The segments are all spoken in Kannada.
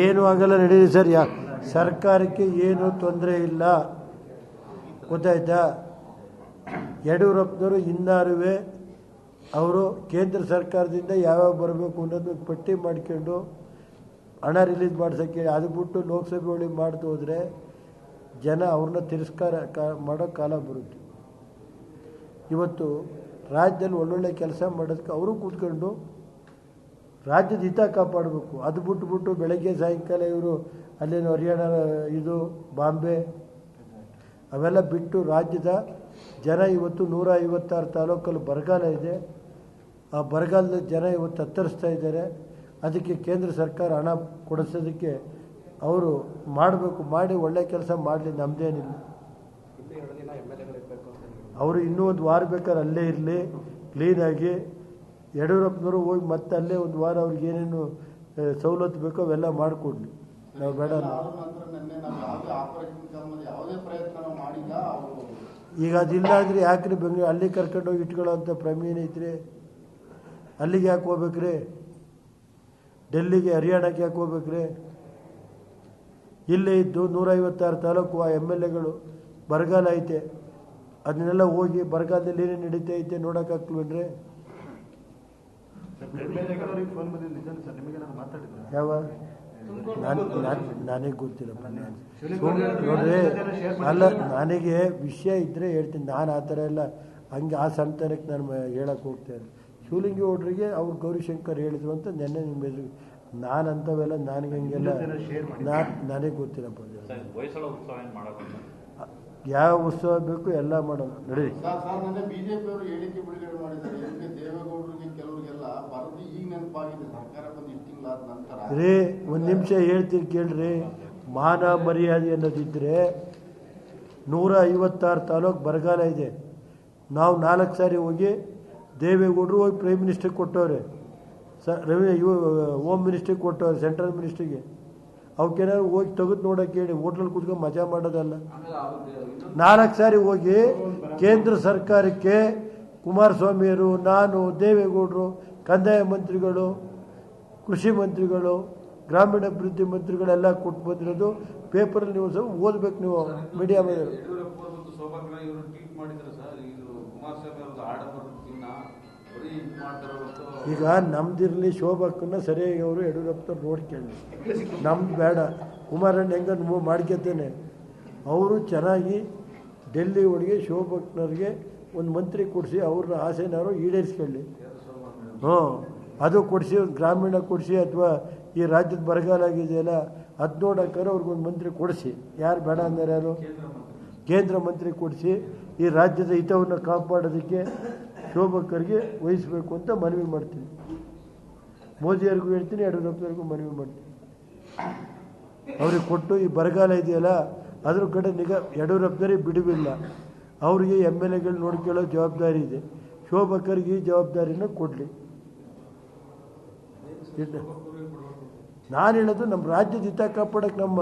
ಏನು ಆಗಲ್ಲ, ನಡೀಲಿ ಸರ್. ಸರ್ಕಾರಕ್ಕೆ ಏನು ತೊಂದರೆ ಇಲ್ಲ, ಗೊತ್ತಾಯ್ತಾ? ಯಡಿಯೂರಪ್ಪನವರು ಇನ್ನಾರುವೆ ಅವರು ಕೇಂದ್ರ ಸರ್ಕಾರದಿಂದ ಯಾವ್ಯಾವ ಬರಬೇಕು ಅನ್ನೋದು ಪಟ್ಟಿ ಮಾಡ್ಕೊಂಡು ಹಣ ರಿಲೀಸ್ ಮಾಡ್ಸೋಕ್ಕೆ, ಅದು ಬಿಟ್ಟು ಲೋಕಸಭೆ ಒಳಗೆ ಮಾಡ್ತು ಹೋದರೆ ಜನ ಅವ್ರನ್ನ ತಿರಸ್ಕಾರ ಮಾಡೋ ಕಾಲ ಬರುತ್ತೆ. ಇವತ್ತು ರಾಜ್ಯದಲ್ಲಿ ಒಳ್ಳೊಳ್ಳೆ ಕೆಲಸ ಮಾಡೋದಕ್ಕೆ ಅವರು ಕೂತ್ಕೊಂಡು ರಾಜ್ಯದ ಹಿತ ಕಾಪಾಡಬೇಕು. ಅದು ಬಿಟ್ಟು ಬೆಳಗ್ಗೆ ಸಾಯಂಕಾಲ ಇವರು ಅಲ್ಲೇನು ಹರಿಯಾಣ, ಇದು ಬಾಂಬೆ ಅವೆಲ್ಲ ಬಿಟ್ಟು ರಾಜ್ಯದ ಜನ ಇವತ್ತು 156 ತಾಲೂಕಲ್ಲಿ ಬರಗಾಲ ಇದೆ. ಆ ಬರಗಾಲದ ಜನ ಇವತ್ತು ತತ್ತರಿಸ್ತಾ ಇದ್ದಾರೆ. ಅದಕ್ಕೆ ಕೇಂದ್ರ ಸರ್ಕಾರ ಹಣ ಕೊಡಿಸೋದಕ್ಕೆ ಅವರು ಮಾಡಬೇಕು, ಮಾಡಿ ಒಳ್ಳೆ ಕೆಲಸ ಮಾಡಲಿ, ನಮ್ಮದೇನಿಲ್ಲ. ಅವರು ಇನ್ನೂ ಒಂದು ವಾರ ಬೇಕಾದ್ರೆ ಅಲ್ಲೇ ಇರಲಿ ಕ್ಲೀನಾಗಿ. ಯಡಿಯೂರಪ್ಪನವರು ಹೋಗಿ ಮತ್ತೆ ಅಲ್ಲೇ ಒಂದು ವಾರ ಅವ್ರಿಗೆ ಏನೇನು ಸವಲತ್ತು ಬೇಕೋ ಅವೆಲ್ಲ ಮಾಡಿಕೊಡ್ಲಿ. ನಾವು ಬೇಡ, ಈಗ ಅದಿಲ್ಲ ಅಂದರೆ ಯಾಕ್ರಿ ಬೆಂಗಳೂರು ಅಲ್ಲಿ ಕರ್ಕೊಂಡೋಗಿ ಇಟ್ಕೊಳ್ಳೋ ಅಂಥ ಪ್ರಮೇಯ ಐತ್ರಿ? ಅಲ್ಲಿಗೆ ಯಾಕೆ ಹೋಗ್ಬೇಕ್ರಿ? ಡೆಲ್ಲಿಗೆ, ಹರಿಯಾಣಕ್ಕೆ ಯಾಕೆ ಹೋಗ್ಬೇಕ್ರಿ? ಇಲ್ಲೇ ಇದ್ದು 156 ತಾಲೂಕು MLAಗಳು ಬರಗಾಲ ಐತೆ, ಅದನ್ನೆಲ್ಲ ಹೋಗಿ ಬರಗಾಲದಲ್ಲಿ ಏನೇನು ನಡೀತಾ ಐತೆ ನೋಡೋಕ್ಕಾಗ್ತವೇನ್ರಿ? ಯಾವ ನನಗೆ ಗೊತ್ತಿಲ್ಲಪ್ಪ. ನೋಡ್ರಿ, ಅಲ್ಲ, ನನಗೆ ವಿಷಯ ಇದ್ದರೆ ಹೇಳ್ತೀನಿ. ನಾನು ಆ ಥರ ಎಲ್ಲ ಹಂಗೆ ಆ ಸಂತಾನಕ್ಕೆ ನಾನು ಹೇಳಕ್ಕೆ ಹೋಗ್ತೇನೆ. ಶಿವಲಿಂಗಿ ಗೌಡ್ರಿಗೆ ಅವ್ರು ಗೌರಿಶಂಕರ್ ಹೇಳಿದ್ರು ಅಂತ ನೆನ್ನೆ ನಿಮ್ಮ ಎದುರು. ನಾನು ಅಂಥವೆಲ್ಲ ನನಗೆ ಹಂಗೆಲ್ಲ ನನಗೆ ಗೊತ್ತಿಲ್ಲಪ್ಪ. ಯಾವ ಉತ್ಸವ ಬೇಕು ಎಲ್ಲ ಮಾಡೋಣ, ನಡಿ. ರೀ, ಒಂದು ನಿಮಿಷ ಹೇಳ್ತೀನಿ ಕೇಳ್ರಿ. ಮಾನ ಮರ್ಯಾದೆ ಅನ್ನೋದಿದ್ದರೆ 156 ತಾಲೂಕು ಬರಗಾಲ ಇದೆ. ನಾವು 4 ಸಾರಿ ಹೋಗಿ ದೇವೇಗೌಡರು ಹೋಗಿ ಪ್ರೈಮ್ ಮಿನಿಸ್ಟ್ರಿಗೆ ಕೊಟ್ಟವ್ರೆ, ಹೋಮ್ ಮಿನಿಸ್ಟ್ರಿಗೆ ಕೊಟ್ಟವ್ರೆ, ಸೆಂಟ್ರಲ್ ಮಿನಿಸ್ಟ್ರಿಗೆ. ಅವಕ್ಕೇನಾದ್ರು ಹೋಗಿ ತೆಗೆದು ನೋಡೋಕೆ ಹೇಳಿ, ಹೋಟ್ಲಲ್ಲಿ ಕೂತ್ಕೊಂಡು ಮಜಾ ಮಾಡೋದಲ್ಲ. 4 ಸಾರಿ ಹೋಗಿ ಕೇಂದ್ರ ಸರ್ಕಾರಕ್ಕೆ ಕುಮಾರಸ್ವಾಮಿಯವರು, ನಾನು, ದೇವೇಗೌಡರು, ಕಂದಾಯ ಮಂತ್ರಿಗಳು, ಕೃಷಿ ಮಂತ್ರಿಗಳು, ಗ್ರಾಮೀಣಾಭಿವೃದ್ಧಿ ಮಂತ್ರಿಗಳೆಲ್ಲ ಕೊಟ್ಟು ಬಂದಿರೋದು. ಪೇಪರಲ್ಲಿ ನೀವು ಸ್ವಲ್ಪ ಓದಬೇಕು, ನೀವು ಮೀಡಿಯಾ ಮೇಲೆ. ಈಗ ನಮ್ದಿರಲಿ, ಶೋಭಕ್ಕನ್ನ ಸರಿಯಾಗಿ ಅವರು ಯಡಿಯೂರಪ್ಪನವ್ರು ನೋಡ್ಕೊಳ್ಳಿ, ನಮ್ದು ಬೇಡ. ಕುಮಾರಣ್ಣ ಹೆಂಗ ಮಾಡ್ಕೊತೇನೆ, ಅವರು ಚೆನ್ನಾಗಿ ಡೆಲ್ಲಿ ಒಳಗೆ ಶೋಭಕ್ಕನವ್ರಿಗೆ ಒಂದು ಮಂತ್ರಿ ಕೊಡಿಸಿ ಅವ್ರನ್ನ ಆಸೆನಾರು ಈಡೇರಿಸ್ಕೊಳ್ಳಿ. ಅದು ಕೊಡಿಸಿ, ಒಂದು ಗ್ರಾಮೀಣ ಕೊಡಿಸಿ, ಅಥವಾ ಈ ರಾಜ್ಯದ ಬರಗಾಲ ಆಗಿದೆಯಲ್ಲ ಅದು ನೋಡೋಕ್ಕಾರೆ ಅವ್ರಿಗೊಂದು ಮಂತ್ರಿ ಕೊಡಿಸಿ. ಯಾರು ಬೇಡ ಅಂದರೆ ಯಾರು? ಕೇಂದ್ರ ಮಂತ್ರಿ ಕೊಡಿಸಿ ಈ ರಾಜ್ಯದ ಹಿತವನ್ನು ಕಾಪಾಡೋದಕ್ಕೆ ಶೋಭಕ್ಕರಿಗೆ ವಹಿಸಬೇಕು ಅಂತ ಮನವಿ ಮಾಡ್ತೀನಿ. ಮೋದಿಯವ್ರಿಗೂ ಹೇಳ್ತೀನಿ, ಯಡಿಯೂರಪ್ಪನವ್ರಿಗೂ ಮನವಿ ಮಾಡ್ತೀನಿ. ಅವ್ರಿಗೆ ಕೊಟ್ಟು ಈ ಬರಗಾಲ ಇದೆಯಲ್ಲ ಅದ್ರ ಕಡೆ ನಿಗಾ. ಯಡಿಯೂರಪ್ಪನವ್ರಿಗೆ ಬಿಡುವಿಲ್ಲ, ಅವ್ರಿಗೆ MLAಗಳು ನೋಡ್ಕೊಳ್ಳೋ ಜವಾಬ್ದಾರಿ ಇದೆ. ಶೋಭಕ್ಕರಿಗೆ ಈ ಜವಾಬ್ದಾರಿನ ಕೊಡಲಿ. ನಾನು ಹೇಳೋದು, ನಮ್ಮ ರಾಜ್ಯದ ಹಿತ ಕಾಪಾಡೋಕ್ಕೆ ನಮ್ಮ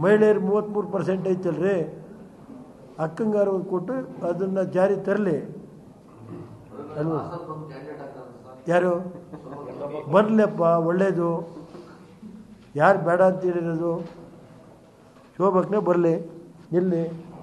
ಮಹಿಳೆಯರು 33% ಐತಲ್ರಿ, ಅಕ್ಕಂಗಾರ ಒಂದು ಕೊಟ್ಟು ಅದನ್ನು ಜಾರಿ ತರಲಿ ಅಲ್ವ? ಯಾರು ಬರಲಪ್ಪ, ಒಳ್ಳೇದು. ಯಾರು ಬೇಡ ಅಂತ ಹೇಳಿರೋದು? ಶೋಭಕ್ಕನೇ ಬರಲಿ, ಇಲ್ಲಿ